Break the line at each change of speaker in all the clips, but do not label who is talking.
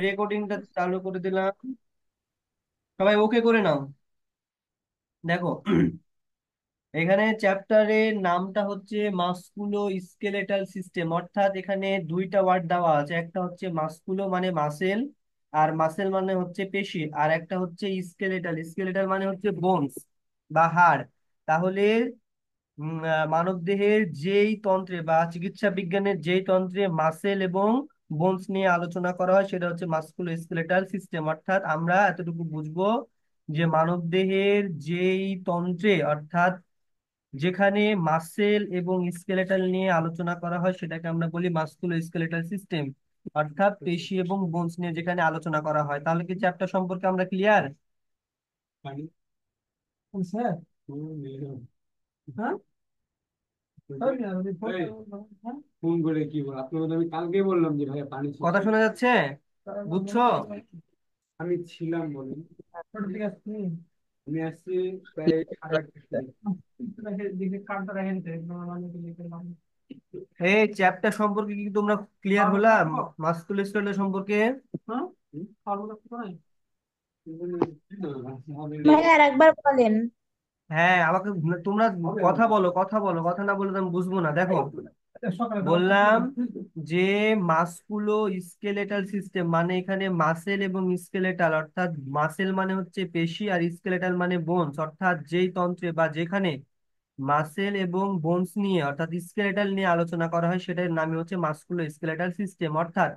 রেকর্ডিংটা চালু করে দিলাম। সবাই ওকে করে নাও। দেখো, এখানে চ্যাপ্টারের নামটা হচ্ছে মাসকুলো স্কেলেটাল সিস্টেম, অর্থাৎ এখানে দুইটা ওয়ার্ড দেওয়া আছে। একটা হচ্ছে মাসকুলো মানে মাসেল, আর মাসেল মানে হচ্ছে পেশি, আর একটা হচ্ছে স্কেলেটাল। স্কেলেটাল মানে হচ্ছে বোনস বা হাড়। তাহলে মানবদেহের যেই তন্ত্রে বা চিকিৎসা বিজ্ঞানের যেই তন্ত্রে মাসেল এবং বোনস নিয়ে আলোচনা করা হয় সেটা হচ্ছে মাসকুলো স্কেলেটাল সিস্টেম। অর্থাৎ আমরা এতটুকু বুঝবো যে মানবদেহের যেই তন্ত্রে, অর্থাৎ যেখানে মাসেল এবং স্কেলেটাল নিয়ে আলোচনা করা হয় সেটাকে আমরা বলি মাসকুলো স্কেলেটাল সিস্টেম। অর্থাৎ পেশি এবং বোনস নিয়ে যেখানে আলোচনা করা হয়। তাহলে কি চ্যাপ্টার সম্পর্কে আমরা ক্লিয়ার? স্যার, হ্যাঁ,
ফোন করে কি বল? আপনাকে তো আমি কালকে বললাম যে ভাইয়া পানি শেষ
কথা
হয়ে
শোনা
গেছে।
যাচ্ছে? বুঝছো?
আমি ছিলাম বলেন। আমি আসছি প্রায় 8:30টার সময়।
এই চ্যাপ্টার সম্পর্কে কি তোমরা ক্লিয়ার হলা? মাস্কুলো স্কেলেটাল সম্পর্কে?
হুম? হবে না।
ভাই আর একবার বলেন।
হ্যাঁ, আমাকে তোমরা কথা বলো, কথা বলো, কথা না বলে তো আমি বুঝবো না। দেখো, বললাম যে মাসকুলো স্কেলেটাল সিস্টেম মানে এখানে মাসেল এবং স্কেলেটাল, অর্থাৎ মাসেল মানে হচ্ছে পেশি আর স্কেলেটাল মানে বোনস, অর্থাৎ যেই তন্ত্রে বা যেখানে মাসেল এবং বোনস নিয়ে অর্থাৎ স্কেলেটাল নিয়ে আলোচনা করা হয় সেটার নামই হচ্ছে মাসকুলো স্কেলেটাল সিস্টেম। অর্থাৎ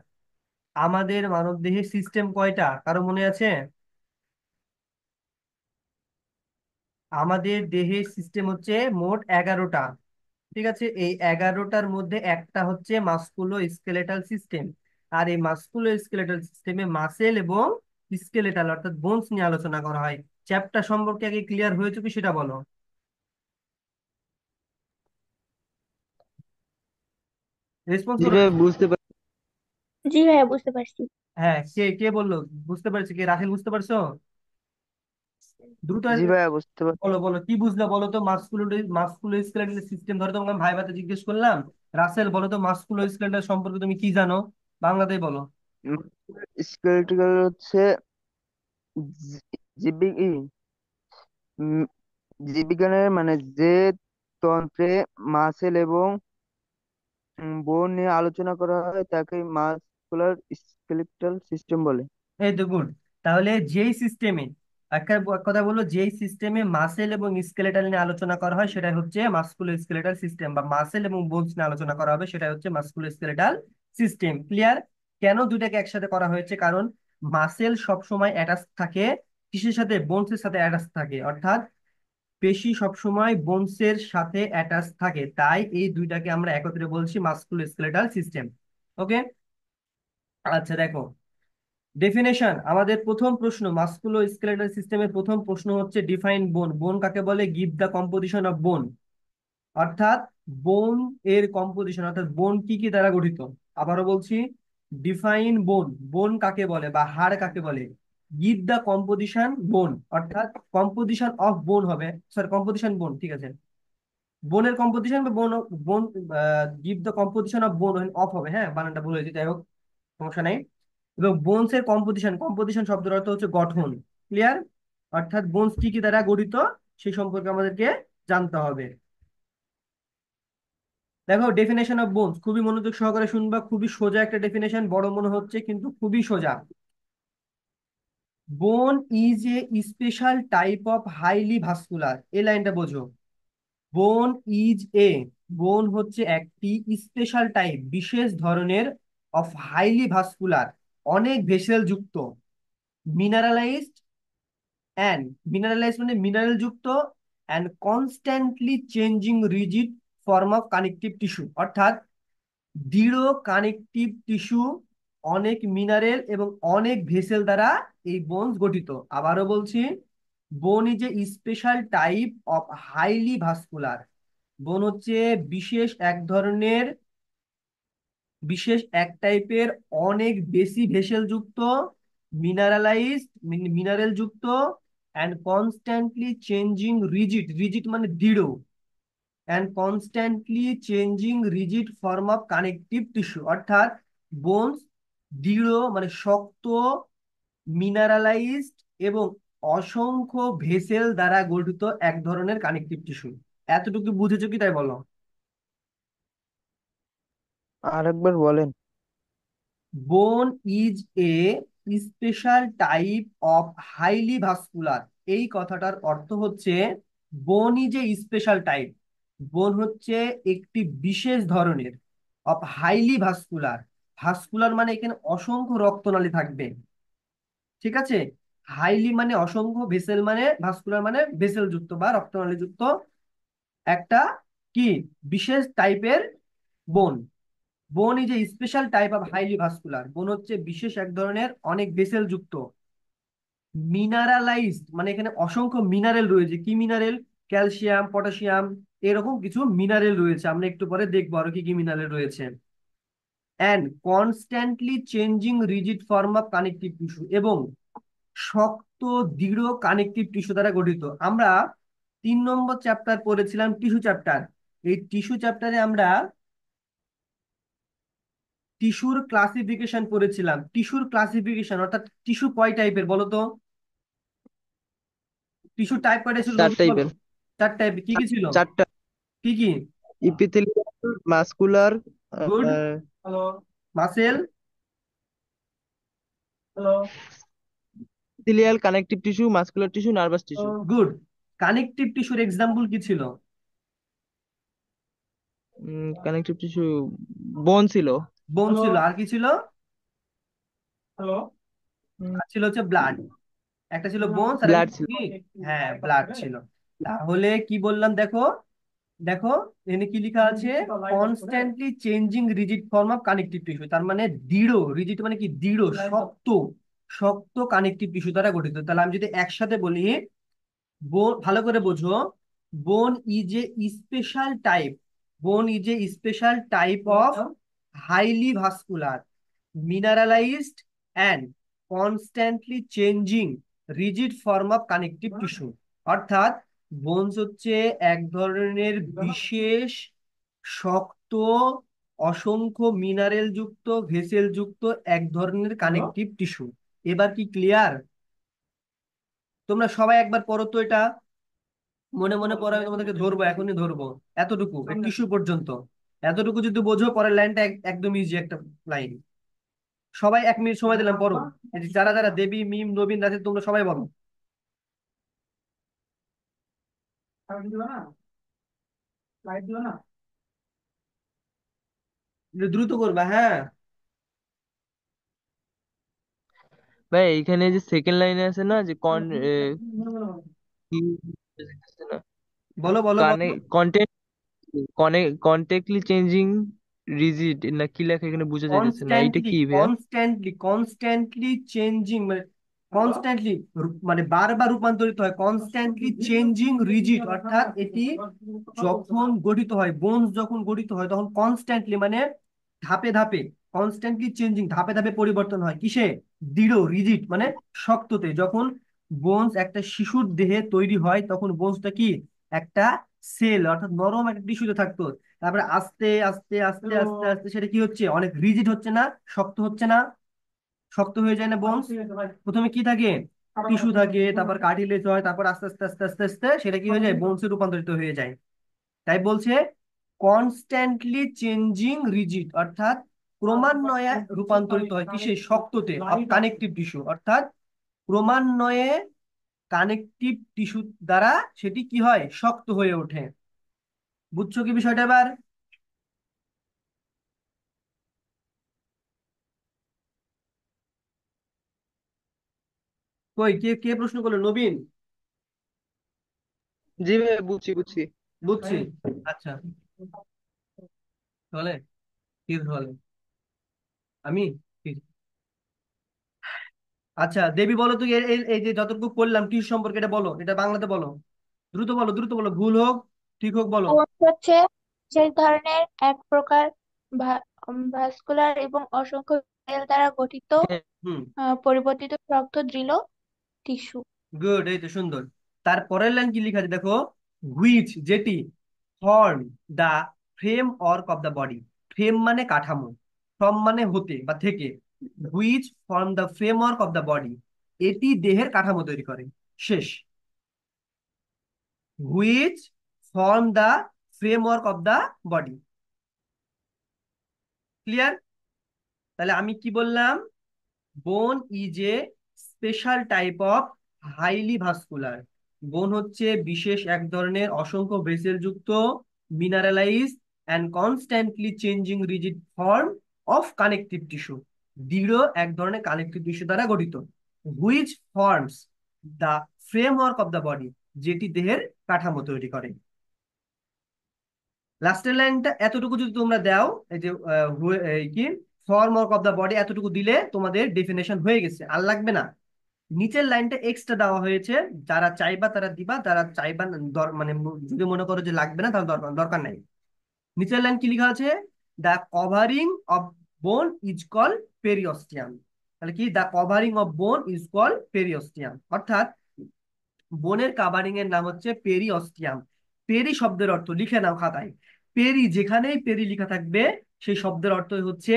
আমাদের মানবদেহের সিস্টেম কয়টা কারো মনে আছে? আমাদের দেহের সিস্টেম হচ্ছে মোট 11টা। ঠিক আছে, এই 11টার মধ্যে একটা হচ্ছে মাসকুলো স্কেলেটাল সিস্টেম। আর এই মাসকুলো স্কেলেটাল সিস্টেমে মাসেল এবং স্কেলেটাল অর্থাৎ বোনস নিয়ে আলোচনা করা হয়। চ্যাপ্টার সম্পর্কে আগে ক্লিয়ার হয়েছে কি সেটা বলো। রেসপন্স
জি
করো।
ভাই বুঝতে পারছি।
জি ভাইয়া, বুঝতে পারছি।
হ্যাঁ, কে কে বললো বুঝতে পারছি? কে? রাখেল বুঝতে পারছো? দ্রুত
জি ভাইয়া বুঝতে পারছি।
বলো বলো, কি বুঝলা বলো তো। মাসকুলো মাসকুলো স্কেলেটাল সিস্টেম, ধরো তোমাকে আমি ভাইভাতে জিজ্ঞেস করলাম, রাসেল বলো তো মাসকুলো স্কেলেটাল সম্পর্কে তুমি কি জানো, বাংলাতেই বলো।
স্কেলেটিক্যাল হচ্ছে জীবিক উম, জীববিজ্ঞানের মানে যে তন্ত্রে মাসেল এবং বোন নিয়ে আলোচনা করা হয় তাকে মাসকুলার স্কেলেটাল সিস্টেম বলে।
এই তো গুড। তাহলে যেই সিস্টেমে, একটা এক কথা বললো, যেই সিস্টেমে মাসেল এবং স্কেলেটাল নিয়ে আলোচনা করা হয় সেটা হচ্ছে মাসকুলো স্কেলেটাল সিস্টেম, বা মাসেল এবং বোনস নিয়ে আলোচনা করা হবে সেটা হচ্ছে মাসকুলো স্কেলেটাল সিস্টেম। ক্লিয়ার? কেন দুইটাকে একসাথে করা হয়েছে? কারণ মাসেল সব সময় অ্যাটাচ থাকে কিসের সাথে? বোনসের সাথে অ্যাটাচ থাকে, অর্থাৎ পেশি সব সময় বোনসের সাথে অ্যাটাচ থাকে, তাই এই দুইটাকে আমরা একত্রে বলছি মাসকুলো স্কেলেটাল সিস্টেম। ওকে, আচ্ছা দেখো, ডেফিনেশন। আমাদের প্রথম প্রশ্ন মাসকুলো স্কেলেটাল সিস্টেমের প্রথম প্রশ্ন হচ্ছে ডিফাইন বোন। বোন কাকে বলে? গিভ দ্য কম্পোজিশন অফ বোন। অর্থাৎ বোন এর কম্পোজিশন, অর্থাৎ বোন কি কি দ্বারা গঠিত। আবারও বলছি, ডিফাইন বোন। বোন কাকে বলে বা হাড় কাকে বলে? গিভ দ্য কম্পোজিশন বোন, অর্থাৎ কম্পোজিশন অফ বোন হবে, সরি কম্পোজিশন বোন, ঠিক আছে। বোনের কম্পোজিশন বা বোন, বোন, গিভ দ্য কম্পোজিশন অফ বোন অফ হবে, হ্যাঁ বানানটা ভুল হয়েছে, যাই হোক সমস্যা নাই। এবং বোনস এর কম্পোজিশন, কম্পোজিশন শব্দের অর্থ হচ্ছে গঠন। ক্লিয়ার? অর্থাৎ বোনস কি কি দ্বারা গঠিত সেই সম্পর্কে আমাদেরকে জানতে হবে। দেখো, ডেফিনেশন অফ বোনস খুবই মনোযোগ সহকারে শুনবা। খুবই সোজা একটা ডেফিনেশন, বড় মনে হচ্ছে কিন্তু খুবই সোজা। বোন is a special type of highly vascular, এই লাইনটা বোঝো। বোন ইজ এ, বোন হচ্ছে একটি স্পেশাল টাইপ বিশেষ ধরনের, অফ হাইলি ভাস্কুলার অনেক ভেসেল যুক্ত, মিনারেলাইজড অ্যান্ড, মিনারেলাইজ মানে মিনারেল যুক্ত, and constantly changing rigid form of connective tissue, অর্থাৎ দৃঢ় কানেকটিভ টিস্যু, অনেক মিনারেল এবং অনেক ভেসেল দ্বারা এই বোনস গঠিত। আবারও বলছি, বোন is a special type of highly vascular. বোন হচ্ছে বিশেষ এক ধরনের, বিশেষ এক টাইপের অনেক বেশি ভেসেল যুক্ত, মিনারেলাইজড মিনারেল যুক্ত, and constantly changing rigid, rigid মানে দৃঢ়, and constantly changing rigid form of connective tissue, অর্থাৎ বোনস দৃঢ় মানে শক্ত, মিনারালাইজড এবং অসংখ্য ভেসেল দ্বারা গঠিত এক ধরনের কানেকটিভ টিস্যু। এতটুকু বুঝেছো কি তাই বলো?
আর একবার বলেন।
বোন is a special type of highly vascular. এই কথাটার অর্থ হচ্ছে বোন ইজ এ স্পেশাল টাইপ, বোন হচ্ছে একটি বিশেষ ধরনের, অফ হাইলি ভাস্কুলার। ভাস্কুলার মানে এখানে অসংখ্য রক্তনালী থাকবে, ঠিক আছে? হাইলি মানে অসংখ্য, ভেসেল মানে ভাস্কুলার মানে ভেসেল যুক্ত বা রক্তনালী যুক্ত একটা কি বিশেষ টাইপের বোন। বোন is a special type of highly vascular, বোন হচ্ছে বিশেষ এক ধরনের অনেক ভেসেল যুক্ত। মিনারালাইজড মানে এখানে অসংখ্য মিনারেল রয়েছে। কি মিনারেল? ক্যালসিয়াম, পটাশিয়াম, এরকম কিছু মিনারেল রয়েছে, আমরা একটু পরে দেখবো আরো কি কি মিনারেল রয়েছে। And constantly changing rigid form of connective tissue, এবং শক্ত দৃঢ় কানেকটিভ টিস্যু দ্বারা গঠিত। আমরা 3 নম্বর চ্যাপ্টার পড়েছিলাম টিস্যু চ্যাপ্টার। এই টিস্যু চ্যাপ্টারে আমরা টিস্যুর ক্লাসিফিকেশন পড়েছিলাম। টিস্যুর ক্লাসিফিকেশন অর্থাৎ টিস্যু কয় টাইপের বলো তো? টিস্যু টাইপ কয়টা ছিল
চার
নবীন বলো?
টাইপের।
4 টাইপ। কি কি ছিল?
চারটা।
কি কি?
Epithelial, muscular,
good. Hello. Muscle. Hello.
Epithelial, connective tissue, muscular tissue, nervous tissue.
Good. Connective টিস্যুর এক্সাম্পল কি ছিল?
কানেকটিভ টিস্যু বোন ছিল।
বোন ছিল, আর কি ছিল? হ্যালো। আর ছিল হচ্ছে ব্লাড। একটা ছিল বোনস আর একটা
ব্লাড
ছিল
ছিল।
কি? হ্যাঁ, ব্লাড ছিল। তাহলে কি বললাম দেখো, দেখো এখানে কি লেখা আছে? Constantly changing rigid form of connective tissue, তার মানে দৃঢ়, রিজিড মানে কি দৃঢ়, শক্ত, শক্ত কানেকটিভ টিস্যু দ্বারা গঠিত। তাহলে আমি যদি একসাথে বলি, বোন, ভালো করে বোঝো, bone is a special type, bone is a special type of highly vascular, mineralized and constantly changing rigid form of connective tissue. অর্থাৎ বোনস হচ্ছে এক ধরনের বিশেষ শক্ত, অসংখ্য মিনারেল যুক্ত, ভেসেল যুক্ত এক ধরনের কানেকটিভ টিস্যু। এবার কি ক্লিয়ার? তোমরা সবাই একবার পড়ো তো এটা, মনে মনে পড়ে, আমি তোমাদেরকে ধরবো, এখনই ধরবো। এতটুকু টিস্যু পর্যন্ত, এতটুকু যদি বোঝো পরের লাইনটা একদম ইজি একটা লাইন। সবাই 1 মিনিট সময় দিলাম, পড়ো। এই যে যারা যারা দেবী, মিম, নবীন, রাজীব, তোমরা সবাই বলো। একটু দ্রুত করবা, হ্যাঁ।
ভাই এইখানে যে সেকেন্ড লাইনে আছে না, যে কি বুঝাইতেছে না।
বলো বলো
কানে
বলো।
কন্টেন্ট, কন্টেক্টলি চেঞ্জিং রিজিড না কি লেখা এখানে বোঝা যাইতেছে না, এইটা
কনস্ট্যান্টলি,
কি ভাইয়া?
কনস্ট্যান্টলি চেঞ্জিং মানে কনস্ট্যান্টলি মানে বারবার রূপান্তরিত হয়, কনস্ট্যান্টলি চেঞ্জিং রিজিড, অর্থাৎ এটি যখন গঠিত হয়, বোনস যখন গঠিত হয় তখন কনস্ট্যান্টলি মানে ধাপে ধাপে, কনস্ট্যান্টলি চেঞ্জিং ধাপে ধাপে পরিবর্তন হয় কিসে? দৃঢ়, রিজিড মানে শক্ততে। যখন বোনস একটা শিশুর দেহে তৈরি হয় তখন বোনসটা কি একটা সেল অর্থাৎ নরম একটা টিস্যুতে থাকতো। তারপরে আস্তে আস্তে আস্তে আস্তে আস্তে সেটা কি হচ্ছে, অনেক রিজিড হচ্ছে না, শক্ত হচ্ছে না, শক্ত হয়ে যায় না বোনস? প্রথমে কি থাকে? টিস্যু থাকে, তারপর কার্টিলেজ হয়, তারপর আস্তে আস্তে আস্তে আস্তে আস্তে সেটা কি হয়ে যায়, বোনসে রূপান্তরিত হয়ে যায়। তাই বলছে কনস্ট্যান্টলি চেঞ্জিং রিজিড, অর্থাৎ ক্রমান্বয়ে রূপান্তরিত হয় কিসে, শক্ততে, অফ কানেকটিভ টিস্যু, অর্থাৎ ক্রমান্বয়ে কানেকটিভ টিস্যু দ্বারা সেটি কি হয়, শক্ত হয়ে ওঠে। বুঝছো কি বিষয়টা এবার? কই, কে কে প্রশ্ন করলো? নবীন?
জি ভাই, বুঝছি বুঝছি।
বুঝছি। আচ্ছা, তাহলে কি বলে আমি ঠিক। আচ্ছা দেবী বলো তো, এই যে যতটুকু করলাম টিস্যু সম্পর্কে, এটা বলো, এটা বাংলাতে বলো, দ্রুত বলো, দ্রুত বলো, ভুল হোক ঠিক হোক বলো।
কোষ হচ্ছে সেই ধরনের এক প্রকার ভাস্কুলার এবং অসংখ্য সেল দ্বারা গঠিত
হুম।
পরিবর্তিত রক্ত দৃঢ় টিস্যু।
গুড, এই তো সুন্দর। তারপরের লাইন কি লেখা আছে দেখো, হুইচ যেটি, form the framework of the body. Frame মানে কাঠামো, ফ্রম মানে হতে বা থেকে, which form the framework of the body, এটি দেহের কাঠামো তৈরি করে। শেষ। Which form the framework of the body. Clear? তাহলে আমি কি বললাম? Bone is a special type of highly vascular. বোন হচ্ছে বিশেষ এক ধরনের অসংখ্য ভেসেল যুক্ত mineralize and constantly changing rigid form of connective tissue. দৃঢ় এক ধরনের কানেকটিভ টিস্যু দ্বারা গঠিত। Which forms the framework of the body, যেটি দেহের কাঠামো তৈরি করে। লাস্টের লাইনটা এতটুকু যদি তোমরা দাও, এই যে এই কি ফর্ম অফ দ্য বডি, এতটুকু দিলে তোমাদের ডেফিনেশন হয়ে গেছে, আর লাগবে না। নিচের লাইনটা এক্সট্রা দেওয়া হয়েছে, যারা চাইবা তারা দিবা, যারা চাইবা না, মানে যদি মনে করো যে লাগবে না তাহলে দরকার দরকার নাই। নিচের লাইন কি লেখা আছে? দ্য কভারিং অফ বোন ইজ কল পেরিওস্টিয়াম। তাহলে কি, দ্য কভারিং অফ বোন ইজ কল পেরিওস্টিয়াম, অর্থাৎ বোনের কাভারিং এর নাম হচ্ছে পেরিওস্টিয়াম। পেরি শব্দের অর্থ লিখে নাও খাতায়। পেরি, যেখানেই পেরি লেখা থাকবে সেই শব্দের অর্থ হচ্ছে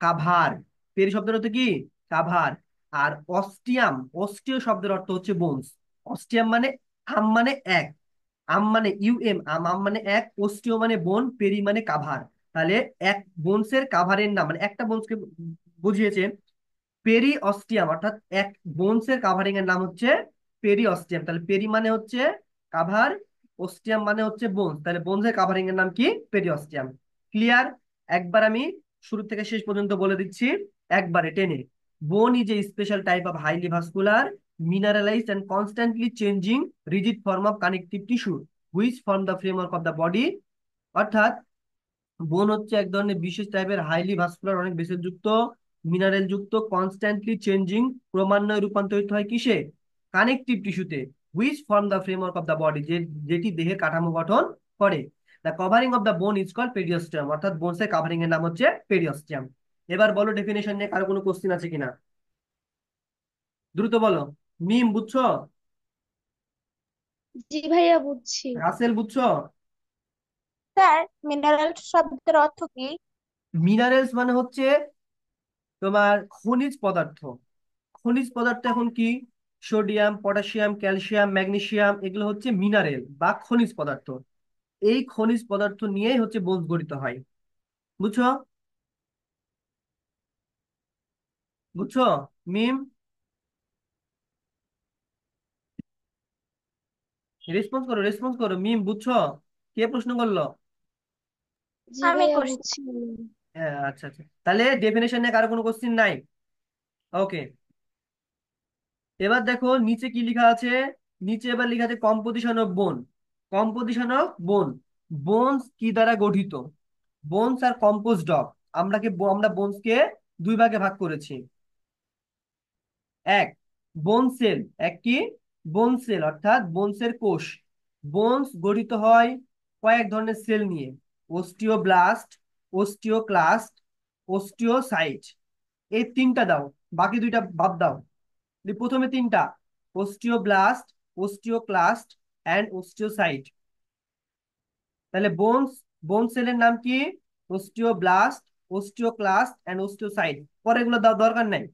কাভার। পেরি শব্দের অর্থ কি? কাভার। আর অস্টিয়াম, অস্টিও শব্দের অর্থ হচ্ছে বোনস। অস্টিয়াম মানে আম মানে এক, আম মানে ইউএম, আম আম মানে এক, অস্টিও মানে বোন, পেরি মানে কাভার। তাহলে এক বোনসের কাভারের নাম, মানে একটা বোনসকে বুঝিয়েছে পেরি অস্টিয়াম, অর্থাৎ এক বোনসের কাভারিং এর নাম হচ্ছে পেরি অস্টিয়াম। তাহলে পেরি মানে হচ্ছে কাভার, অস্টিয়াম মানে হচ্ছে বোনস, তাহলে বোনসের কাভারিং এর নাম কি? পেরি অস্টিয়াম। ক্লিয়ার? একবার আমি শুরু থেকে শেষ পর্যন্ত বলে দিচ্ছি একবারে টেনে। বোন is a special type of highly vascular mineralized and constantly changing rigid form of connective tissue which form the framework of the body। অর্থাৎ বোন হচ্ছে এক ধরনের বিশেষ টাইপের হাইলি ভাস্কুলার, অনেক বেসেল যুক্ত, মিনারেল যুক্ত, কনস্ট্যান্টলি চেঞ্জিং, ক্রমান্বয়ে রূপান্তরিত হয় কিসে? কানেকটিভ টিস্যুতে। Which form the framework of the body, যেটি দেহের কাঠামো গঠন করে। The covering of the bone is call periosteum, অর্থাৎ বোনসের কাভারিং এর নাম হচ্ছে পেরিওস্টিয়াম। এবার বলো ডেফিনেশন নিয়ে কারো কোনো কোশ্চিন আছে কিনা, দ্রুত বলো। মিম বুঝছো?
জি ভাইয়া বুঝছি।
রাসেল বুঝছো?
স্যার, মিনারেল শব্দের অর্থ কি?
মিনারেলস মানে হচ্ছে তোমার খনিজ পদার্থ। খনিজ পদার্থ এখন কি? সোডিয়াম, পটাশিয়াম, ক্যালসিয়াম, ম্যাগনেসিয়াম, এগুলো হচ্ছে মিনারেল বা খনিজ পদার্থ। এই খনিজ পদার্থ নিয়েই হচ্ছে বোনস গঠিত হয়। বুঝছো? বুঝছো মিম? রেসপন্স করো, রেসপন্স করো। মিম বুঝছো? কে প্রশ্ন করলো?
জি আমি ভাইয়া বুঝছি।
হ্যাঁ, আচ্ছা আচ্ছা, তাহলে ডেফিনেশন নিয়ে কারো কোনো কোশ্চিন নাই? ওকে, এবার দেখো নিচে কি লেখা আছে। নিচে এবার লেখা আছে কম্পোজিশন অফ বোন। কম্পোজিশন অফ বোন, বোনস কি দ্বারা গঠিত? বোনস আর কম্পোজড অফ, আমরা বোনসকে দুই ভাগে ভাগ করেছি। এক, বোন সেল। এক কি? বোন সেল, অর্থাৎ বোনসের কোষ। বোনস গঠিত হয় কয়েক ধরনের সেল নিয়ে: ওস্টিওব্লাস্ট, ওস্টিওক্লাস্ট, ওস্টিওসাইট। এই তিনটা দাও, বাকি দুইটা বাদ দাও। প্রথমে তিনটা: ওস্টিওব্লাস্ট, ওস্টিওক্লাস্ট অ্যান্ড ওস্টিওসাইট। তাহলে বোন সেলের নাম কি? ওস্টিওব্লাস্ট, ওস্টিওক্লাস্ট অ্যান্ড ওস্টিওসাইট। পরে এগুলো দরকার নাই।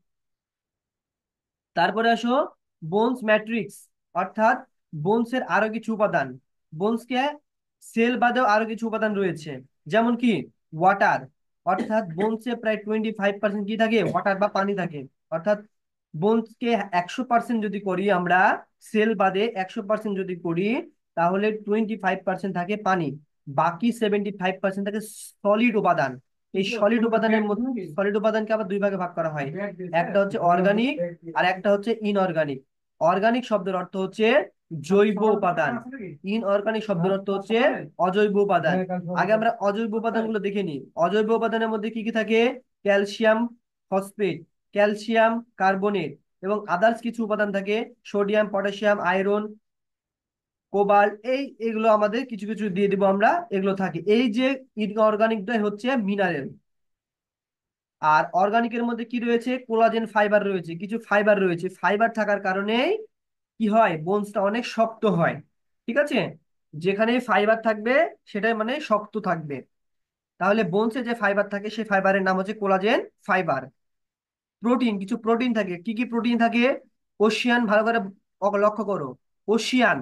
তারপরে আসো বোনস ম্যাট্রিক্স, অর্থাৎ বোনসের আরো কিছু উপাদান। বোনসকে সেল বাদেও আরো কিছু উপাদান রয়েছে, যেমন কি ওয়াটার, অর্থাৎ বোনসে প্রায় 25% কি থাকে? ওয়াটার বা পানি থাকে। অর্থাৎ বোনসকে 100% যদি করি আমরা, সেল বাদে 100% যদি করি, তাহলে 25% থাকে পানি, বাকি 75% থাকে সলিড উপাদান। এই সলিড উপাদানের মধ্যে সলিড উপাদানকে আবার দুই ভাগে ভাগ করা হয়। একটা হচ্ছে অর্গানিক আর একটা হচ্ছে ইনঅর্গানিক। অর্গানিক শব্দের অর্থ হচ্ছে জৈব উপাদান, ইনঅর্গানিক শব্দের অর্থ হচ্ছে অজৈব উপাদান। আগে আমরা অজৈব উপাদানগুলো দেখে নিই। অজৈব উপাদানের মধ্যে কি কি থাকে? ক্যালসিয়াম ফসফেট, ক্যালসিয়াম কার্বনেট এবং আদার্স কিছু উপাদান থাকে, সোডিয়াম, পটাশিয়াম, আয়রন, কোবাল্ট। এইগুলো আমাদের কিছু কিছু দিয়ে দিব আমরা, এগুলো থাকে। এই যে ইনঅর্গানিকটাই হচ্ছে মিনারেল। আর অর্গানিকের মধ্যে কি রয়েছে? কোলাজেন ফাইবার রয়েছে, কিছু ফাইবার রয়েছে। ফাইবার থাকার কারণে কি হয়? বোনসটা অনেক শক্ত হয়। ঠিক আছে, যেখানে ফাইবার থাকবে সেটাই মানে শক্ত থাকবে। তাহলে বোনসে যে ফাইবার থাকে সেই ফাইবারের নাম হচ্ছে কোলাজেন ফাইবার। প্রোটিন, কিছু প্রোটিন থাকে। কি কি প্রোটিন থাকে? ওশিয়ান, ভালো করে লক্ষ্য করো। Ossein,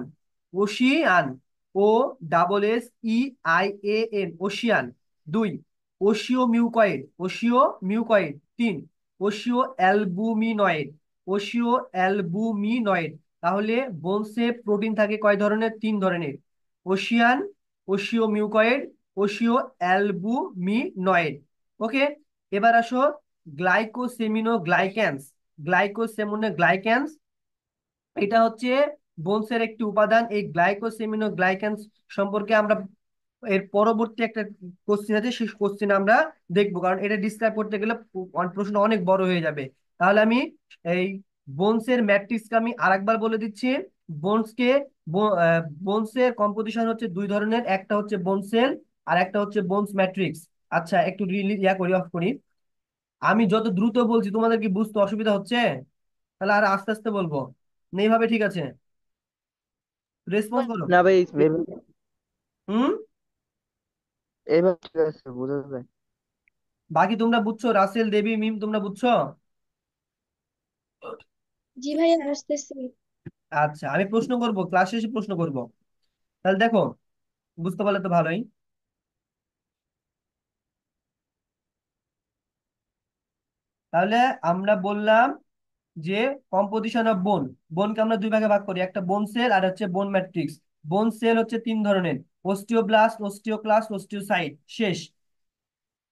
ossein, O double S E I N ossein, ওশিয়ান। দুই, ওশিও মিউকয়েড, ওশিও মিউকয়েড। তিন, ওশিও অ্যালবুমিনয়েড, ওশিও অ্যালবুমিনয়েড। তাহলে বোনসে প্রোটিন থাকে কয় ধরনের? তিন ধরনের। Ocean, ওশিও mucoid, ওশিও অ্যালবুমিনয়েড। ওকে, এবার আসো গ্লাইকোসেমিনোগ্লাইক্যান্স। গ্লাইকোসেমিনোগ্লাইক্যান্স এটা হচ্ছে বোনসের একটি উপাদান। এই গ্লাইকোসেমিনোগ্লাইক্যান্স সম্পর্কে আমরা এর পরবর্তী একটা কোশ্চেন আছে, সেই কোশ্চেন আমরা দেখবো, কারণ এটা ডিসক্রাইব করতে গেলে প্রশ্ন অনেক বড় হয়ে যাবে। তাহলে আমি এই বোনসের ম্যাট্রিক্সকে আমি আরেকবার বলে দিচ্ছি। বোনসকে, বোনসের কম্পোজিশন হচ্ছে দুই ধরনের, একটা হচ্ছে বোন সেল আর একটা হচ্ছে বোনস ম্যাট্রিক্স। আচ্ছা, একটু ইয়া করি, অফ করি। আমি যত দ্রুত বলছি তোমাদের কি বুঝতে অসুবিধা হচ্ছে? তাহলে আর আস্তে আস্তে বলবো, না এইভাবে ঠিক আছে? রেসপন্স করো।
না ভাই,
এইভাবে
হুম।
এইভাবে ঠিক আছে, বোঝা যায়।
বাকি তোমরা বুঝছো? রাসেল, দেবী, মিম, তোমরা বুঝছো?
জি ভাইয়া, আসতেছি।
আচ্ছা, আমি প্রশ্ন করব, ক্লাস শেষে প্রশ্ন করব। তাহলে দেখো, বুঝতে পারলে তো ভালোই। তাহলে আমরা বললাম যে কম্পোজিশন অফ বোন, বোনকে আমরা দুই ভাগে ভাগ করি, একটা বোন সেল আর হচ্ছে বোন ম্যাট্রিক্স। বোন সেল হচ্ছে তিন ধরনের: অস্টিওব্লাস্ট, অস্টিওক্লাস্ট, অস্টিওসাইট। শেষ।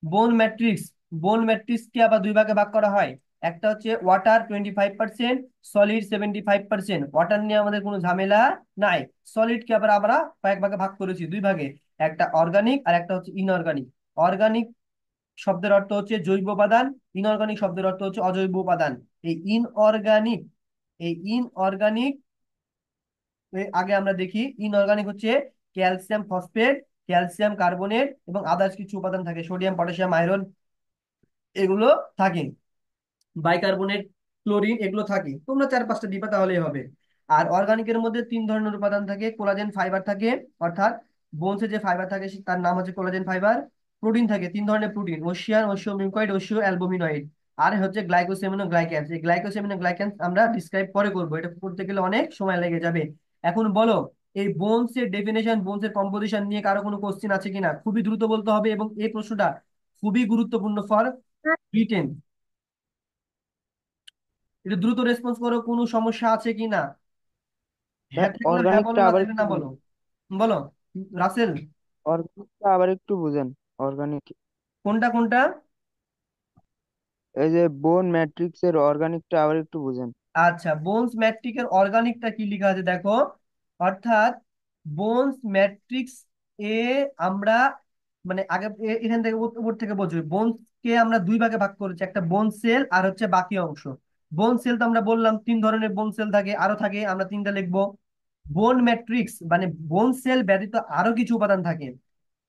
বোন ম্যাট্রিক্স, বোন ম্যাট্রিক্সকে আবার দুই ভাগে ভাগ করা হয়। একটা হচ্ছে ওয়াটার 25%, সলিড 75%। ওয়াটার নিয়ে আমাদের কোনো ঝামেলা নাই। সলিডকে আবার আমরা কয়েক ভাগে ভাগ করেছি, দুই ভাগে, একটা অর্গানিক আর একটা হচ্ছে ইনঅর্গানিক। অর্গানিক শব্দের অর্থ হচ্ছে জৈব উপাদান, ইনঅর্গানিক শব্দের অর্থ হচ্ছে অজৈব উপাদান। এই ইনঅর্গানিক, এই ইনঅর্গানিক আগে আমরা দেখি। ইনঅর্গানিক হচ্ছে ক্যালসিয়াম ফসফেট, ক্যালসিয়াম কার্বনেট এবং আদার্স কিছু উপাদান থাকে, সোডিয়াম, পটাশিয়াম, আয়রন, এগুলো থাকে, বাইকার্বনেট, ক্লোরিন, এগুলো থাকে। তোমরা চার পাঁচটা দিবা তাহলেই হবে। আর অর্গানিকের মধ্যে তিন ধরনের উপাদান থাকে। কোলাজেন ফাইবার থাকে, অর্থাৎ বোনসে যে ফাইবার থাকে তার নাম হচ্ছে কোলাজেন ফাইবার। প্রোটিন থাকে তিন ধরনের প্রোটিন: ওশিয়ান, ওশিও মিউকয়েড, ওশিও অ্যালবুমিনয়েড। আর হচ্ছে গ্লাইকোসেমিনো গ্লাইক্যান্স। এই গ্লাইকোসেমিনো গ্লাইক্যান্স আমরা ডিসক্রাইব পরে করবো, এটা করতে গেলে অনেক সময় লেগে যাবে। এখন বলো, এই বোনসের ডেফিনেশন, বোনসের কম্পোজিশন নিয়ে কারো কোনো কোশ্চেন আছে কিনা? খুবই দ্রুত বলতে হবে, এবং এই প্রশ্নটা খুবই গুরুত্বপূর্ণ ফর রিটেন। একটু দ্রুত রেসপন্স করো, কোনো সমস্যা আছে কি না?
ভাই
হ্যাঁ থাকলে হ্যাঁ বলো,
অর্গানিকটা
না
আবার
থাকলে
একটু
না বলো। বলো, রাসেল।
অর্গানিকটা আবার একটু বুঝেন। অর্গানিক,
কোনটা কোনটা?
এই যে বোন ম্যাট্রিক্স এর অর্গানিকটা আবার একটু বুঝেন।
আচ্ছা, বোনস ম্যাট্রিক্সের অর্গানিকটা কি লেখা আছে দেখো। অর্থাৎ বোনস ম্যাট্রিক্স এ আমরা, মানে আগে এখান থেকে উপর থেকে বলছি, বোনস কে আমরা দুই ভাগে ভাগ করেছি, একটা বোন সেল আর হচ্ছে বাকি অংশ। বোন সেল তো আমরা বললাম তিন ধরনের বোন সেল থাকে, আরো থাকে, আমরা তিনটা লিখবো। বোন ম্যাট্রিক্স মানে বোন সেল ব্যতীত আরো কিছু উপাদান থাকে।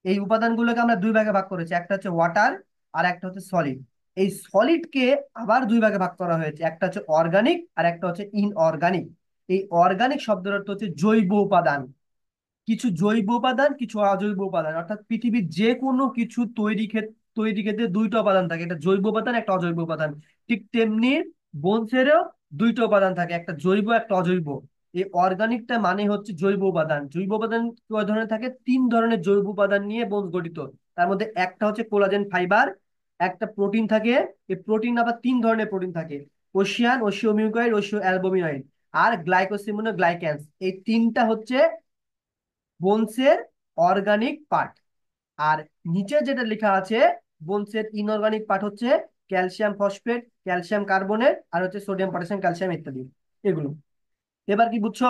এই উপাদানগুলোকে আমরা দুই ভাগে ভাগ করেছি, একটা হচ্ছে ওয়াটার আর একটা হচ্ছে সলিড। এই সলিডকে আবার দুই ভাগে ভাগ করা হয়েছে, একটা হচ্ছে অর্গানিক আর একটা হচ্ছে ইনঅর্গানিক। এই অর্গানিক শব্দের অর্থ হচ্ছে জৈব উপাদান। কিছু জৈব উপাদান, কিছু অজৈব উপাদান, অর্থাৎ পৃথিবীর যে কোনো কিছু তৈরি ক্ষেত্রে দুইটা উপাদান থাকে, একটা জৈব উপাদান, একটা অজৈব উপাদান। ঠিক তেমনি বোনসেরও দুইটা উপাদান থাকে, একটা জৈব, একটা অজৈব। এই অর্গানিকটা মানে হচ্ছে জৈব উপাদান। জৈব উপাদান কয় ধরনের থাকে? তিন ধরনের জৈব উপাদান নিয়ে বোনস গঠিত। তার মধ্যে একটা হচ্ছে কোলাজেন ফাইবার, একটা প্রোটিন থাকে। এই প্রোটিন আবার তিন ধরনের প্রোটিন থাকে: ওশিয়ান, ওশিও মিউকয়েড, ওশিও অ্যালবুমিনয়েড, আর গ্লাইকোসিমিনো গ্লাইক্যান্স। এই তিনটা হচ্ছে বোনসের অর্গানিক পার্ট। আর নিচে যেটা লেখা আছে, বোনসের ইনঅর্গানিক পার্ট হচ্ছে ক্যালসিয়াম ফসফেট, ক্যালসিয়াম কার্বনেট, আর হচ্ছে সোডিয়াম, পটাশিয়াম, ক্যালসিয়াম ইত্যাদি, এগুলো। এবার কি বুঝছো?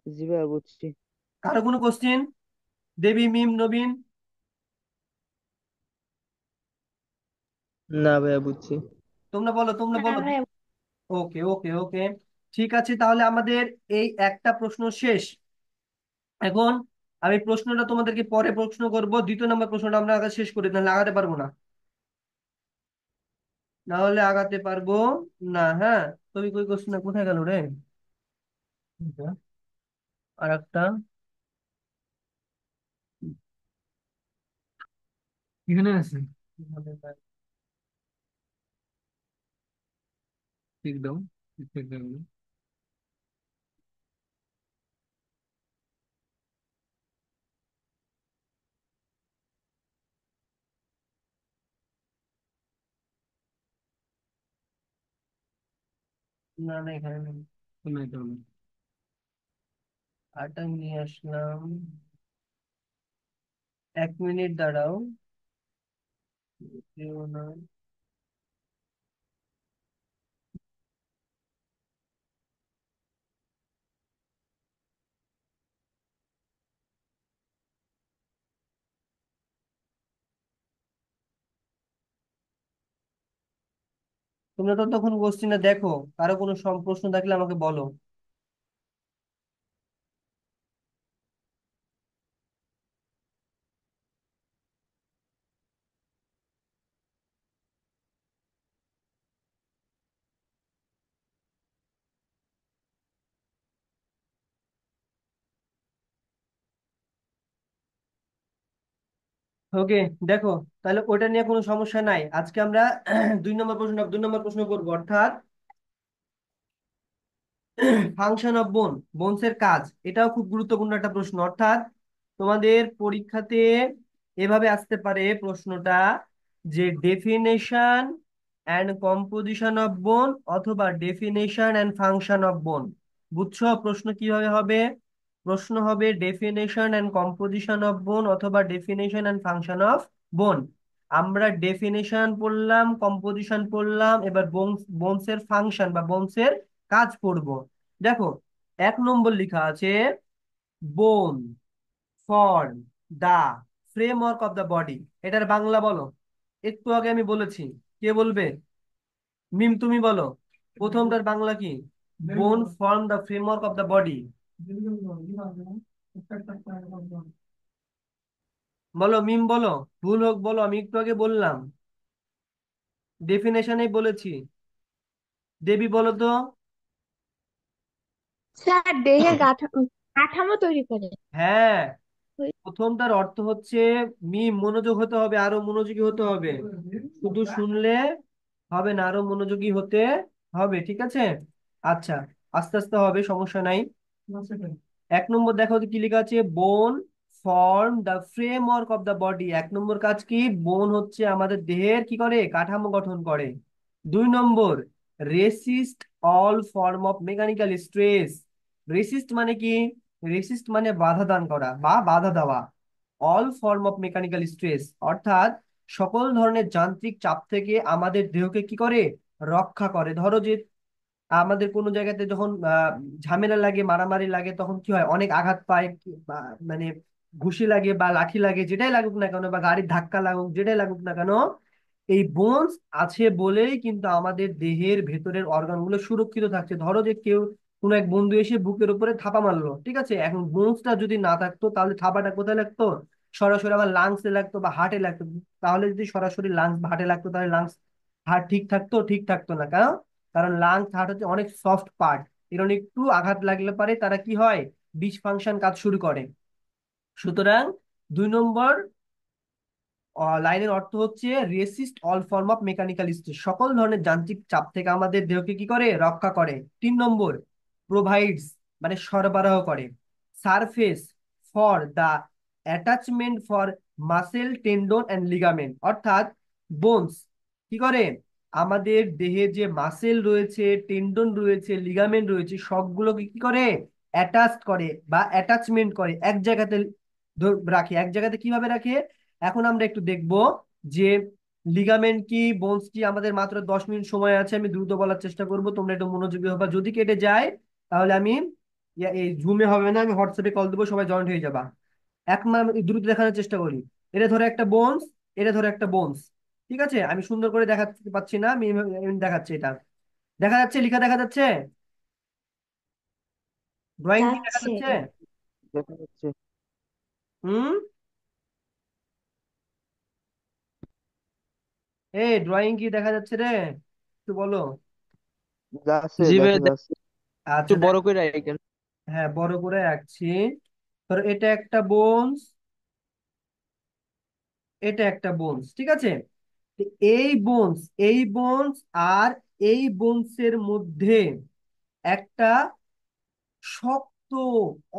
জি ভাই, বুঝছি।
কারো কোনো কোশ্চিন? দেবী, মিম, নবীন?
না ভাইয়া, বুঝছি।
তোমরা বলো, তোমরা
হ্যাঁ
বলো।
ভাইয়া।
ওকে ওকে ওকে, ঠিক আছে, তাহলে আমাদের এই একটা প্রশ্ন শেষ। এখন আমি প্রশ্নটা তোমাদেরকে পরে প্রশ্ন করব, দ্বিতীয় নম্বর প্রশ্নটা আমরা আগে শেষ করি, নাহলে আগাতে পারবো না। না হলে আগাতে পারবো না। হ্যাঁ, তুমি কই কোশ্চেন কোথায় গেল রে? আর একটা এখানে আছে।
ঠিক দাও, ঠিক দাও।
না না, এখানে নেই।
নাই তো না।
আটা নিয়ে আসলাম। 1 মিনিট দাঁড়াও। যেও না। তোমরা তো তখন কোশ্চিনে দেখো, কারো কোনো প্রশ্ন থাকলে আমাকে বলো। ওকে, দেখো, তাহলে ওটা নিয়ে কোনো সমস্যা নাই। আজকে আমরা 2 নম্বর প্রশ্ন করবো, অর্থাৎ ফাংশন অফ বোনসের কাজ। এটাও খুব গুরুত্বপূর্ণ একটা প্রশ্ন। অর্থাৎ তোমাদের পরীক্ষাতে এভাবে আসতে পারে প্রশ্নটা, যে ডেফিনেশন অ্যান্ড কম্পোজিশন অফ বোন অথবা ডেফিনেশন অ্যান্ড ফাংশন অফ বোন। বুঝছো প্রশ্ন কিভাবে হবে? প্রশ্ন হবে ডেফিনেশন অ্যান্ড কম্পোজিশন অফ বোন অথবা ডেফিনেশন অ্যান্ড ফাংশন অফ বোন। আমরা ডেফিনেশন পড়লাম, কম্পোজিশন পড়লাম, এবার বোনসের ফাংশন বা বোনসের কাজ পড়বো। দেখো, 1 নম্বর লেখা আছে, bone form the framework of the body. এটার বাংলা বলো। একটু আগে আমি বলেছি, কে বলবে? মিম, তুমি বলো। প্রথমটার বাংলা কি? Bone form the framework of the body. বলো মিম, বলো। ভুল হোক বলো, আমি একটু আগে বললাম, ডেফিনেশনেই বলেছি। দেবী বলো তো।
স্যার দেহের কাঠামো তৈরি করে।
হ্যাঁ, প্রথমটার অর্থ হচ্ছে, মনোযোগ হতে হবে, আরো মনোযোগী হতে হবে। শুধু শুনলে হবে না, আরো মনোযোগী হতে হবে, ঠিক আছে? আচ্ছা, আস্তে আস্তে হবে, সমস্যা নাই। 1 নম্বর দেখো তো কি লেখা আছে, bone form the framework of the body. 1 নম্বর কাজ কি? বোন হচ্ছে আমাদের দেহের কি করে, কাঠামো গঠন করে। 2 নম্বর, resist all form of mechanical stress. Resist মানে কি? রেসিস্ট মানে বাধা দান করা বা বাধা দেওয়া। All form of mechanical stress অর্থাৎ সকল ধরনের যান্ত্রিক চাপ থেকে আমাদের দেহকে কি করে, রক্ষা করে। ধরো যে আমাদের কোনো জায়গাতে যখন ঝামেলা লাগে, মারামারি লাগে, তখন কি হয়, অনেক আঘাত পায়, বা মানে ঘুষি লাগে বা লাঠি লাগে, যেটাই লাগুক না কেন, বা গাড়ির ধাক্কা লাগুক, যেটাই লাগুক না কেন, এই বোনস আছে বলেই কিন্তু আমাদের দেহের ভেতরের অর্গান গুলো সুরক্ষিত থাকছে। ধরো যে কেউ, কোনো এক বন্ধু এসে বুকের উপরে থাপা মারলো, ঠিক আছে, এখন বোনসটা যদি না থাকতো তাহলে থাপাটা কোথায় লাগতো? সরাসরি আমার লাংসে লাগতো বা হার্টে লাগতো। তাহলে যদি সরাসরি লাংস হার্টে লাগতো, তাহলে লাংস হার্ট ঠিক থাকতো? ঠিক থাকতো না। কারণ কারণ লাংস হার্ট হচ্ছে অনেক সফট পার্ট। এরকম একটু আঘাত লাগলে পারে তারা কি হয়, ডিসফাংশন কাজ শুরু করে। সুতরাং 2 নম্বর লাইনের অর্থ হচ্ছে, resist all form of mechanical stress, সকল ধরনের যান্ত্রিক চাপ থেকে আমাদের দেহকে কি করে, রক্ষা করে। 3 নম্বর, প্রোভাইডস মানে সরবরাহ করে, surface for the attachment for muscle tendon and ligament. অর্থাৎ বোনস কি করে, আমাদের দেহে যে মাসেল রয়েছে, টেন্ডন রয়েছে, লিগামেন্ট রয়েছে, সবগুলোকে কি করে, অ্যাটাচ করে বা অ্যাটাচমেন্ট করে, এক জায়গাতে রাখে। এক জায়গাতে কিভাবে রাখে, এখন আমরা একটু দেখব যে লিগামেন্ট কি, বোনস কি। আমাদের মাত্র 10 মিনিট সময় আছে, আমি দ্রুত বলার চেষ্টা করব, তোমরা একটু মনোযোগী হবা। যদি কেটে যায় তাহলে আমি এই জুমে হবে না, আমি হোয়াটসঅ্যাপে কল দেবো, সবাই জয়েন্ট হয়ে যাবা। দ্রুত দেখানোর চেষ্টা করি। এটা ধরো একটা বোনস, এটা ধরো একটা বোনস, ঠিক আছে? আমি সুন্দর করে দেখাতে পাচ্ছি না, আমি দেখাচ্ছি। এটা দেখা যাচ্ছে, লেখা দেখা যাচ্ছে, ড্রয়িং কি দেখা
যাচ্ছে।
যাচ্ছে?
দেখা যাচ্ছে।
হুম। এই ড্রয়িং কি দেখা যাচ্ছে রে? একটু বলো।
যাচ্ছে,
জি ভাই,
দেখা যাচ্ছে।
একটু
আচ্ছা,
বড় করে রাখেন।
হ্যাঁ, বড় করে রাখছি। ধরো এটা একটা বোনস, এটা একটা বোনস, ঠিক আছে? তো এই বোনস আর এই বোনসের মধ্যে একটা শক্ত,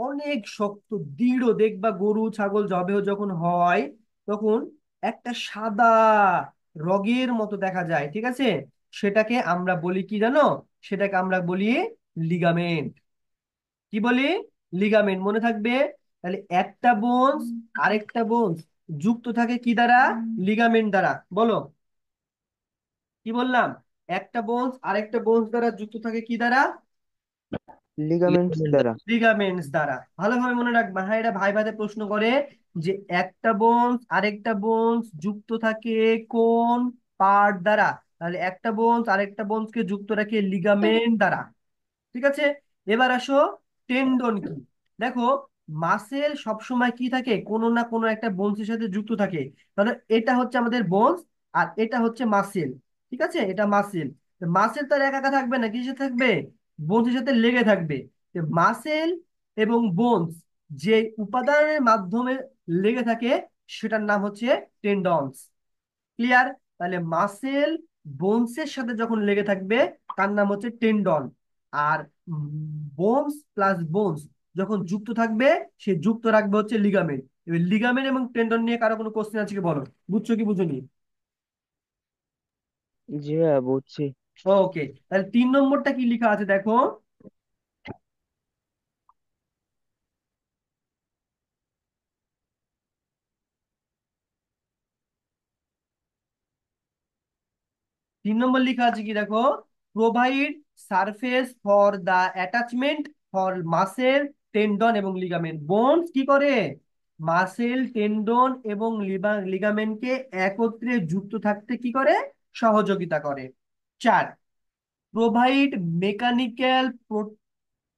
অনেক শক্ত দৃঢ়, দেখবা গরু ছাগল জবেহ যখন হয় তখন একটা সাদা রগের মতো দেখা যায়, ঠিক আছে? সেটাকে আমরা বলি কি জানো? সেটাকে আমরা বলি লিগামেন্ট। কি বলি? লিগামেন্ট, মনে থাকবে। তাহলে একটা বোনস আরেকটা বোনস যুক্ত থাকে কি দ্বারা? লিগামেন্ট দ্বারা। বলো, কি বললাম? একটা বোনস আরেকটা বোনস দ্বারা যুক্ত থাকে কি দ্বারা?
লিগামেন্টস দ্বারা।
লিগামেন্টস দ্বারা। ভালোভাবে মনে রাখবা, হ্যাঁ, এটা ভাই ভাইদের প্রশ্ন করে যে একটা বোনস আরেকটা বোনস যুক্ত থাকে কোন পার্ট দ্বারা? তাহলে একটা বোনস আরেকটা বোনস কে যুক্ত রাখে লিগামেন্ট দ্বারা। ঠিক আছে, এবার আসো টেন্ডন কি। দেখো, মাসেল সবসময় কি থাকে, কোনো না কোনো একটা বোনসের সাথে যুক্ত থাকে। তাহলে এটা হচ্ছে আমাদের বোনস, আর এটা হচ্ছে মাসেল। ঠিক আছে, এটা মাসেল। মাসেল তো আর একা একা থাকবে না, কিসে থাকবে? বোনসের সাথে লেগে থাকবে। মাসেল এবং বোনস যে উপাদানের মাধ্যমে লেগে থাকে সেটার নাম হচ্ছে টেন্ডনস। ক্লিয়ার? তাহলে মাসেল বোনসের সাথে যখন লেগে থাকবে তার নাম হচ্ছে টেন্ডন। আর বোনস প্লাস বোনস যখন যুক্ত থাকবে সে যুক্ত রাখবে হচ্ছে লিগামেন্ট। এবার লিগামেন্ট এবং টেন্ডন নিয়ে কারো কোনো কোশ্চেন আছে কি, বলো। বুঝছো কি বুঝোনি?
জি হ্যাঁ, বুঝছি।
ওকে, তাহলে 3 নম্বরটা কি লেখা আছে দেখো। 3 নম্বর লেখা আছে কি দেখো, provide surface for the attachment for muscle, tendon এবং লিগামেন্ট। বোনস কি করে? মাসেল, টেন্ডন এবং লিগামেন্টকে একত্রে যুক্ত থাকতে কি করে? সহযোগিতা করে। 4, provide mechanical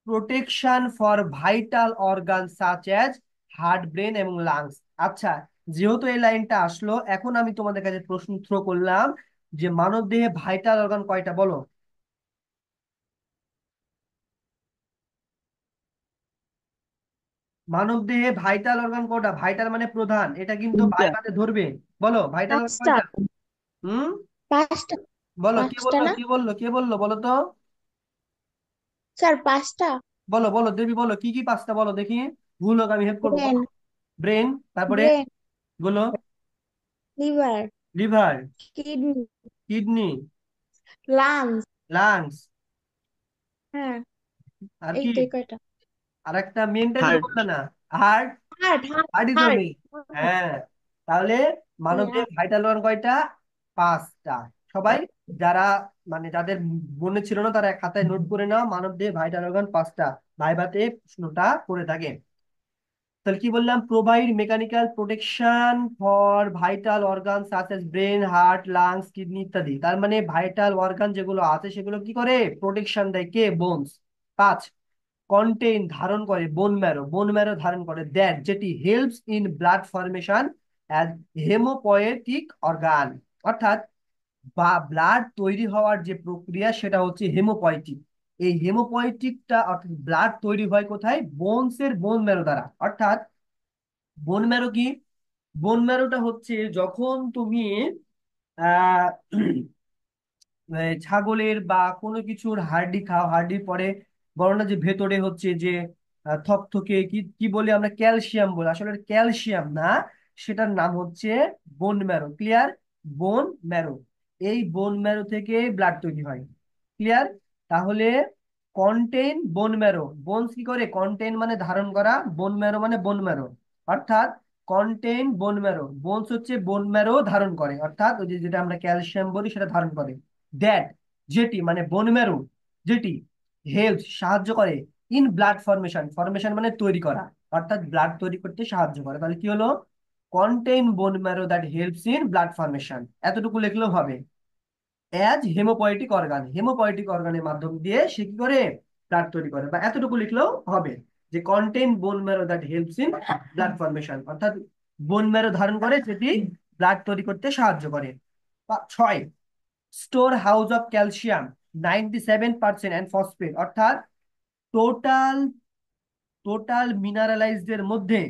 protection for vital organ such as heart, brain এবং লাংস। আচ্ছা, যেহেতু এই লাইনটা আসলো, এখন আমি তোমাদের কাছে প্রশ্ন থ্রো করলাম যে মানব দেহে ভাইটাল অর্গান কয়টা, বলো। মানব দেহে ভাইটাল অর্গান কয়টা? ভাইটাল মানে প্রধান, এটা কিন্তু
তিনটা।
ভাইভাতে ধরবে। বলো, ভাইটাল অর্গান
পাঁচটা।
কয়টা? হুম,
পাঁচটা।
বলো, কে
পাঁচটা
বললো,
না
কে বললো, কে বললো, বলো তো।
স্যার? পাঁচটা।
বলো বলো দেবী, বলো কি কি 5টা, বলো দেখি। ভুল হোক আমি হেল্প করবো,
ব্রেন,
বলো। ব্রেন, তারপরে
ব্রেন,
বলো।
Liver,
liver,
kidney,
kidney,
lungs.
Lungs,
হ্যাঁ,
আর কি?
এইটাই কয়টা?
আর একটা মেনটা তো
হার্ট।
বললে না। হার্ট।
হার্ট, হার্ট,
হার্টই তো
হার্ট।
মেইন। হ্যাঁ, তাহলে
ওই
মানবদেহে
হার্ট।
ভাইটাল অর্গান কয়টা? 5টা। সবাই যারা মানে যাদের মনে ছিল না তারা এক খাতায় নোট করে নাও, মানবদেহে ভাইটাল অর্গান 5টা। ভাইভাতে প্রশ্নটা করে থাকে। তাহলে কি বললাম? Provide mechanical protection for vital organ such as brain, heart, lungs, kidney ইত্যাদি। তার মানে ভাইটাল অর্গান যেগুলো আছে সেগুলো কি করে? প্রোটেকশন দেয়। কে? বোনস। 5, কন্টেইন ধারণ করে বোন ম্যারো, বোন ম্যারো ধারণ করে। দ্যাট যেটি helps in blood formation as haemopoietic organ. অর্থাৎ বা ব্লাড তৈরি হওয়ার যে প্রক্রিয়া সেটা হচ্ছে হেমোপয়েটিক। এই হেমোপয়েটিকটা অর্থাৎ ব্লাড তৈরি হয় কোথায়? বোনসের বোন ম্যারো দ্বারা। অর্থাৎ বোন ম্যারো কি? বোন ম্যারোটা হচ্ছে যখন তুমি আহ ছাগলের বা কোনো কিছুর হাড্ডি খাও, হাড্ডির পরে বর্ণনা যে ভেতরে হচ্ছে যে থকথকে কি কি বলি আমরা, ক্যালসিয়াম বলি। আসলে ক্যালসিয়াম না, সেটার নাম হচ্ছে bone marrow. Clear? Bone marrow, এই বোন ম্যারো থেকে ব্লাড তৈরি হয়। ক্লিয়ার? তাহলে কন্টেইন বোন ম্যারো, বোনস কি করে? কন্টেইন মানে ধারণ করা, বোন ম্যারো মানে বোন ম্যারো। অর্থাৎ কন্টেইন বোন ম্যারো, বোনস হচ্ছে বোন ম্যারো ধারণ করে, অর্থাৎ ওই যে যেটা আমরা ক্যালসিয়াম বলি সেটা ধারণ করে। দ্যাট যেটি মানে বোন ম্যারো, যেটি হেল্প সাহায্য করে ইন ব্লাড ফরমেশন, ফরমেশন মানে তৈরি করা, অর্থাৎ ব্লাড তৈরি করতে সাহায্য করে। তাহলে কি হলো? Contain bone marrow that helps in blood formation, এতটুকু লিখলেও হবে। অ্যাজ হেমোপয়েটিক অর্গান, হেমোপয়েটিক অর্গানের মাধ্যম দিয়ে সে কি করে? ব্লাড তৈরি করে। বা এতটুকু লিখলেও হবে যে contain bone marrow that helps in blood formation, অর্থাৎ বোন ম্যারো ধারণ করে যেটি ব্লাড তৈরি করতে সাহায্য করে। 6, store house of calcium 97% and phosphate. অর্থাৎ টোটাল টোটাল মিনারেলাইজড এর মধ্যে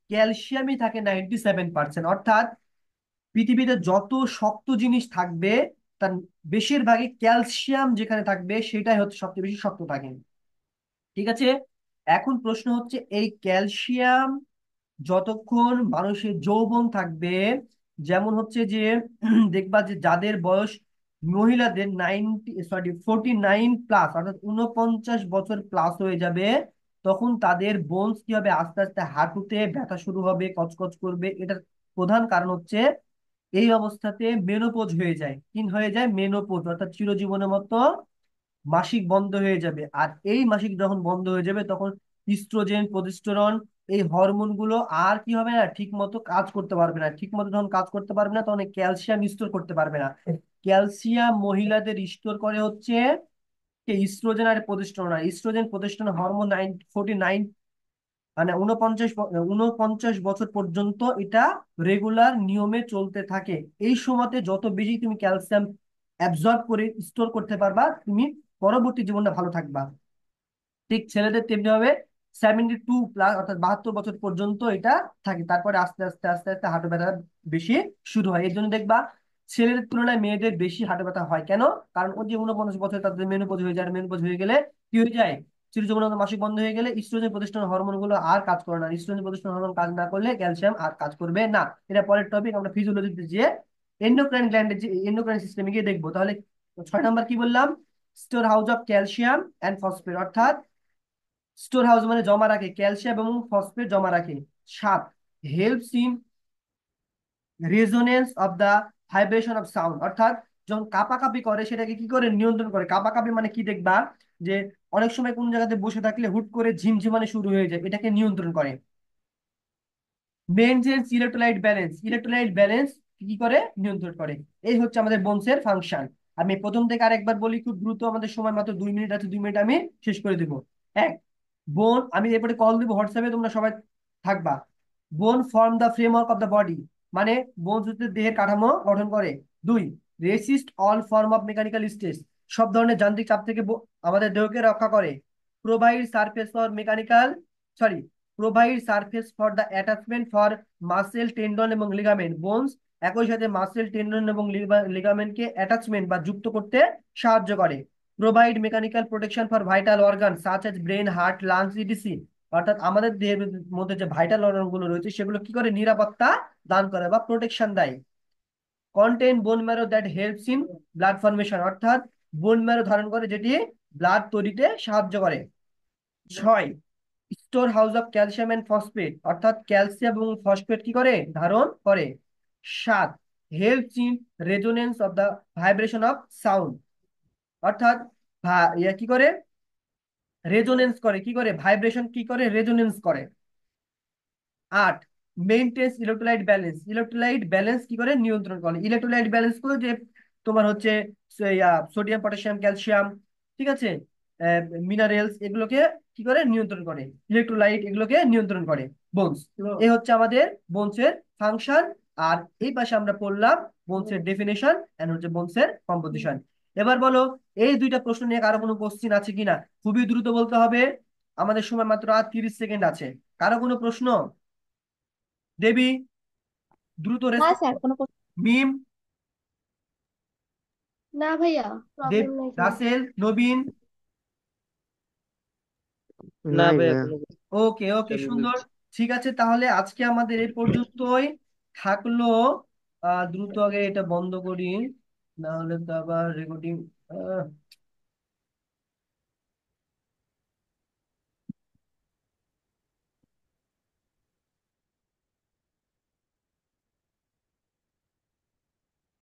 ক্যালসিয়ামই থাকে 97%। অর্থাৎ পৃথিবীতে যত শক্ত জিনিস থাকবে তার বেশিরভাগই ক্যালসিয়াম যেখানে থাকবে সেটাই হচ্ছে সবচেয়ে বেশি শক্ত থাকে। ঠিক আছে, এখন প্রশ্ন হচ্ছে এই ক্যালসিয়াম যতক্ষণ মানুষের যৌবন থাকবে, যেমন হচ্ছে যে দেখবা যে যাদের বয়স, মহিলাদের 49 প্লাস, অর্থাৎ 49 বছর প্লাস হয়ে যাবে, তখন তাদের বোনস কি হবে, আস্তে আস্তে হাঁটুতে ব্যথা শুরু হবে, কচকচ করবে। এটার প্রধান কারণ হচ্ছে এই অবস্থাতে মেনোপজ হয়ে যায়। কি হয়ে যায়? মেনোপজ, অর্থাৎ চিরজীবনের মতো মাসিক বন্ধ হয়ে যাবে। আর এই মাসিক যখন বন্ধ হয়ে যাবে তখন ইস্ট্রোজেন, প্রোজেস্টেরন, এই হরমোন গুলো আর কি হবে না, ঠিক মতো কাজ করতে পারবে না। ঠিক মতো যখন কাজ করতে পারবে না তখন ক্যালসিয়াম স্টোর করতে পারবে না। ক্যালসিয়াম মহিলাদের স্টোর করে হচ্ছে ইস্ট্রোজেন আর প্রোজেস্টেরন। আর ইস্ট্রোজেন প্রোজেস্টেরন হরমোন 49, মানে 49 বছর পর্যন্ত এটা রেগুলার নিয়মে চলতে থাকে। এই সময়তে যত বেশি তুমি ক্যালসিয়াম অ্যাবজর্ব করে স্টোর করতে পারবা, তুমি পরবর্তী জীবনটা ভালো থাকবা। ঠিক ছেলেদের তেমনি হবে, 72 প্লাস, অর্থাৎ 72 বছর পর্যন্ত এটা থাকে। তারপরে আস্তে আস্তে আস্তে আস্তে হাঁটু ব্যথা বেশি শুরু হয়। এই জন্য দেখবা ছেলেদের তুলনায় মেয়েদের বেশি হাঁটু ব্যথা হয়। কেন? কারণ ওই যে 49 বছর তাদের মেনোপজ হয়ে যায়। মেনোপজ হয়ে গেলে কি হয়ে যায়, চিরযৌবনের মাসিক বন্ধ হয়ে গেলে ইস্ট্রোজেন প্রতিষ্ঠান হরমোন গুলো আর কাজ করে না। ইস্ট্রোজেন প্রতিষ্ঠান হরমোন কাজ না করলে ক্যালসিয়াম আর কাজ করবে না। এটা পরের টপিক, আমরা ফিজিওলজিতে যে এন্ডোক্রাইন গ্ল্যান্ডের যে এন্ডোক্রাইন সিস্টেমে গিয়ে দেখবো। তাহলে 6 নম্বর কি বললাম? Store house of calcium and phosphate, অর্থাৎ স্টোর হাউস মানে জমা রাখে, ক্যালসিয়াম এবং ফসফেট জমা রাখে। 7, helps in resonance of the vibration of sound, অর্থাৎ যখন কাঁপাকাঁপি করে সেটাকে কি করে নিয়ন্ত্রণ করে। কাঁপাকাঁপি মানে কি, দেখবা যে অনেক সময় কোন জায়গাতে বসে থাকলে হুট করে ঝিমঝিমানি শুরু হয়ে যায়, এটাকে নিয়ন্ত্রণ করে। Maintains electrolyte balance, electrolyte balance কি করে, নিয়ন্ত্রণ করে। এই হচ্ছে আমাদের বোনসের ফাংশন। আমি প্রথম থেকে আরেকবার বলি খুব দ্রুত, আমাদের সময় মাত্র 2 মিনিট আছে, 2 মিনিট আমি শেষ করে দেবো। এক, বোন, আমি এরপরে কল দিব হোয়াটসঅ্যাপে, তোমরা সবাই থাকবা। Bone form the framework of the body, মানে বোন হচ্ছে দেহের কাঠামো গঠন করে। 2, resist all form of mechanical stress, সব ধরনের যান্ত্রিক চাপ থেকে আমাদের দেহকে রক্ষা করে। Provide surface for mechanical, sorry, provide surface for the attachment for muscle, tendon এবং লিগামেন্ট। বোনস একই সাথে মাসেল, টেন্ডন এবং লিগামেন্টকে অ্যাটাচমেন্ট বা যুক্ত করতে সাহায্য করে। Provide mechanical protection for vital organ such as brain, heart, lungs, etc, অর্থাৎ আমাদের দেহের মধ্যে যে ভাইটাল অর্গান গুলো রয়েছে সেগুলো কি করে, নিরাপত্তা দান করে বা প্রোটেকশন দেয়। Contain bone marrow that helps in blood formation, অর্থাৎ বোন ম্যারো ধারণ করে যেটি ব্লাড তৈরিতে সাহায্য করে। 6, store house of calcium and phosphate, অর্থাৎ ক্যালসিয়াম এবং ফসফেট কি করে, ধারণ করে। 7, helps in resonance of the vibration of sound, অর্থাৎ কি করে, রেজোনেন্স করে, কি করে, ভাইব্রেশন কি করে, রেজোনেন্স করে। 8, maintenance electrolyte balance, electrolyte balance কি করে, নিয়ন্ত্রণ করে। ইলেকট্রোলাইট ব্যালেন্স করে যে তোমার হচ্ছে সোডিয়াম, পটাশিয়াম, ক্যালসিয়াম, ঠিক আছে, মিনারেলস, এগুলোকে কি করে, নিয়ন্ত্রণ করে। ইলেকট্রোলাইট এগুলোকে নিয়ন্ত্রণ করে বোনস। এই হচ্ছে আমাদের বোনসের ফাংশন। আর এই পাশে আমরা পড়লাম বোনসের ডেফিনেশন এন্ড হচ্ছে বোনসের কম্পোজিশন। এবার বলো, এই দুইটা প্রশ্ন নিয়ে কারো কোনো কোশ্চিন আছে কিনা? খুবই দ্রুত বলতে হবে, আমাদের সময় মাত্র আর 30 সেকেন্ড আছে। কারো কোনো প্রশ্ন? দেবী, দ্রুত
না
রেসপন্স।
স্যার, কোনো
মিম,
না ভাইয়া,
দেব,
প্রবলেম নেই স্যার।
রাসেল, নবীন।
না
নাই
ভাইয়া,
ভাইয়া।
কোনো
ওকে ওকে,
question নেই।
সুন্দর। ঠিক আছে, তাহলে আজকে আমাদের এই পর্যন্তই থাকলো। দ্রুত আগে এটা বন্ধ করি, না হলে তো আবার রেকর্ডিং